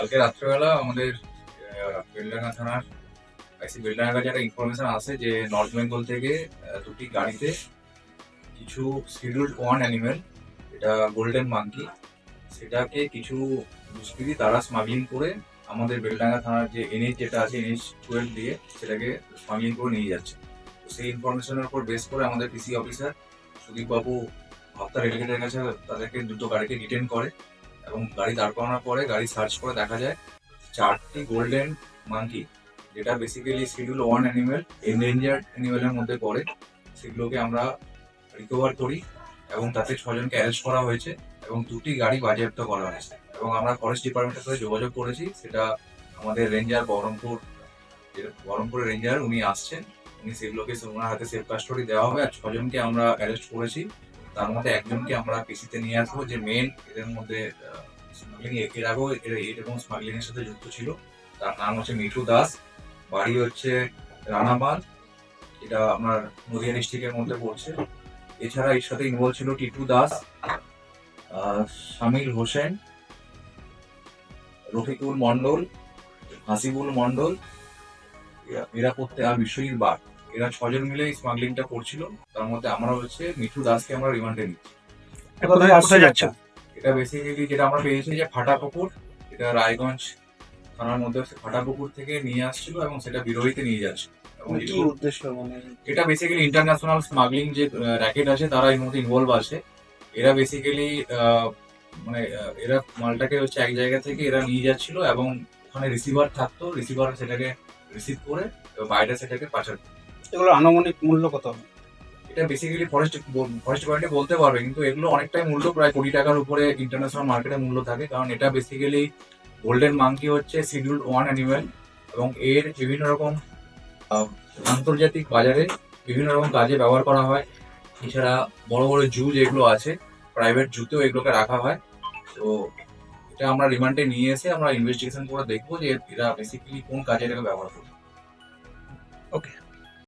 কালকে রাত্রেবেলা আমাদের বেলডাঙ্গা থানার বেলডাঙ্গা কাছে একটা ইনফরমেশন আসে যে নর্থ বেঙ্গল থেকে দুটি গাড়িতে কিছু শিডিউল্ড ওয়ান অ্যানিমেল, এটা গোল্ডেন মাঙ্কি, সেটাকে কিছু দুষ্কৃতী তারা স্মাগলিং করে আমাদের বেলডাঙ্গা থানার যে এনএইচ যেটা আছে NH-12 দিয়ে সেটাকে স্মাগলিং করে নিয়ে যাচ্ছে। তো সেই ইনফরমেশনের উপর বেস করে আমাদের পিসি অফিসার সুদীপ বাবু হত্যা রেলিগেটের কাছে তাদেরকে দুটো গাড়িকে ডিটেন করে এবং গাড়ি দাঁড় করানোর পরে গাড়ি সার্চ করে দেখা যায় 4টি গোল্ডেন মাঙ্কি, যেটা basically schedule one animal, endangered অ্যানিমেলের মধ্যে পড়ে। সেগুলোকে আমরা রিকভার করি এবং তাতে 6জনকে অ্যারেস্ট করা হয়েছে এবং 2টি গাড়ি বাজেয়াপ্ত করা হয়েছে এবং আমরা ফরেস্ট ডিপার্টমেন্টের সাথে যোগাযোগ করেছি। সেটা আমাদের রেঞ্জার বহরমপুরের রেঞ্জার উনি আসছেন, উনি সেগুলোকে ওনার হাতে সেফ কাস্টডি দেওয়া হবে। আর 6জনকে আমরা অ্যারেস্ট করেছি, তার মধ্যে একজনকে আমরা পিসিতে নিয়ে আসবো, যে মেন এদের মধ্যে স্মাগলিং এর আগেও এরকম স্মাগলিং এর সাথে যুক্ত ছিল। তার নাম হচ্ছে মিঠু দাস, বাড়ি হচ্ছে রানামাল, এটা আপনার নদিয়া ডিস্ট্রিক্টের মধ্যে পড়ছে। এছাড়া এর সাথে ইনভলভ ছিল টিটু দাস, শামিল হোসেন, রফিকুল মন্ডল, হাসিবুল মন্ডল, এরা আর বিশ্বজিৎ বাগ, এরা 6জন মিলে এই স্মাগলিংটা করছিল। তার মধ্যে আমরা হচ্ছে মিঠু দাসকে আমরা রিমান্ডে নিচ্ছি। কোথায় যাচ্ছে? এটা বেসিক্যালি যেটা আমরা পেয়েছি যে ফাটাপুকুর, এটা রায়গঞ্জ থানার মধ্যে ফাটাপুকুর থেকে নিয়ে আসছিল এবং সেটা বিরোহীতে নিয়ে যাচ্ছে। এবং কি উদ্দেশ্য এটা বেসিক্যালি ইন্টারন্যাশনাল স্মাগলিং যে র্যাকেট আছে তারা এর মধ্যে ইনভলভ আছে। এরা বেসিক্যালি এরা মালটাকে হচ্ছে এক জায়গা থেকে এরা নিয়ে যাচ্ছিল এবং ওখানে রিসিভার থাকতো, রিসিভার সেটাকে রিসিভ করে বাইরে সেটাকে পাচার। এগুলো আনুমানিক মূল্য কত হবে? এটা বেসিক্যালি ফরেস্ট ডিপার্টমেন্টে বলতে পারবে, কিন্তু এগুলো অনেকটাই মূল্য, প্রায় কোটি টাকার উপরে ইন্টারন্যাশনাল মার্কেটে মূল্য থাকে। কারণ এটা বেসিক্যালি গোল্ডেন মাঙ্কি হচ্ছে শিডিউল্ড ওয়ান অ্যানিমেল এবং এর বিভিন্ন রকম আন্তর্জাতিক বাজারে বিভিন্ন রকম কাজে ব্যবহার করা হয়। এছাড়া বড় বড় জু যেগুলো আছে, প্রাইভেট জুতেও এগুলোকে রাখা হয়। তো এটা আমরা রিমান্ডে নিয়ে এসে আমরা ইনভেস্টিগেশন করে দেখবো যে এরা বেসিক্যালি কোন কাজে এটাকে ব্যবহার করবে। ওকে।